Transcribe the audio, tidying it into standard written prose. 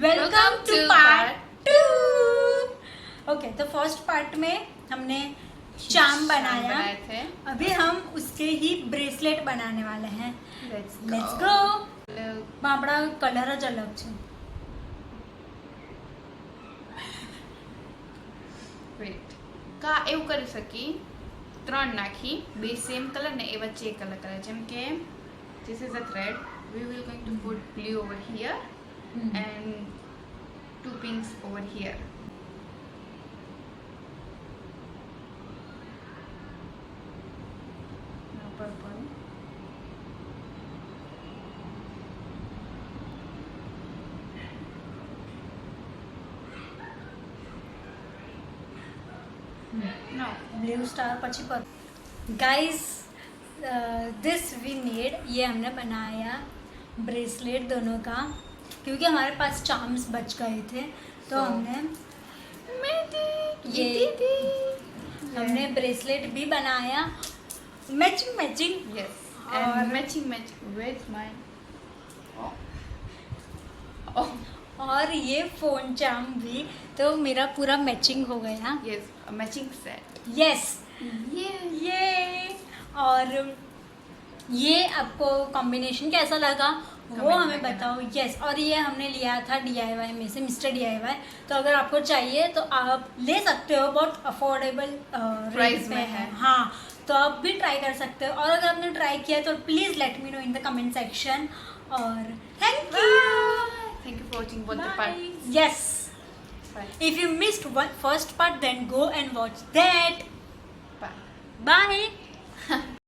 Welcome to part 2। Okay, तो first part में हमने चाम बनाया थे। अभी हम उसके ही ब्रेसलेट बनाने वाले हैं। Let's go. આપણા કલર જ અલગ છે। વેટ કા એવું કરી સકી ત્રણ નાખી બે સેમ કલર ને એ વચ્ચે એક કલર કરે જેમ કે this is a thread, we will going to put blue over here and two pinks over here. Now purple. Now blue star पची पर गाइस दिस वी मेड, ये हमने बनाया ब्रेसलेट दोनों का, क्योंकि हमारे पास चार्म्स बच गए थे तो So, हमने ये हमने ब्रेसलेट भी बनाया मैचिंग मैचिंग। yes और and matching with mine. Oh और ये फोन चार्म भी, तो मेरा पूरा मैचिंग हो गया। yes, a matching set. Yes Yeah. ये और ये आपको कॉम्बिनेशन कैसा लगा वो Comment हमें में कहना। बताओ। यस, और ये हमने लिया था DIY में से, मिस्टर DIY। तो अगर आपको चाहिए तो आप ले सकते हो, बहुत अफोर्डेबल Price में में है। है। हाँ, तो आप भी ट्राई कर सकते हो, और अगर आपने ट्राई किया तो please let me know in the comment section. और thank you. Thank you for watching both the parts. Yes. Bye. If you missed one first part, then go and watch that. Bye. Bye.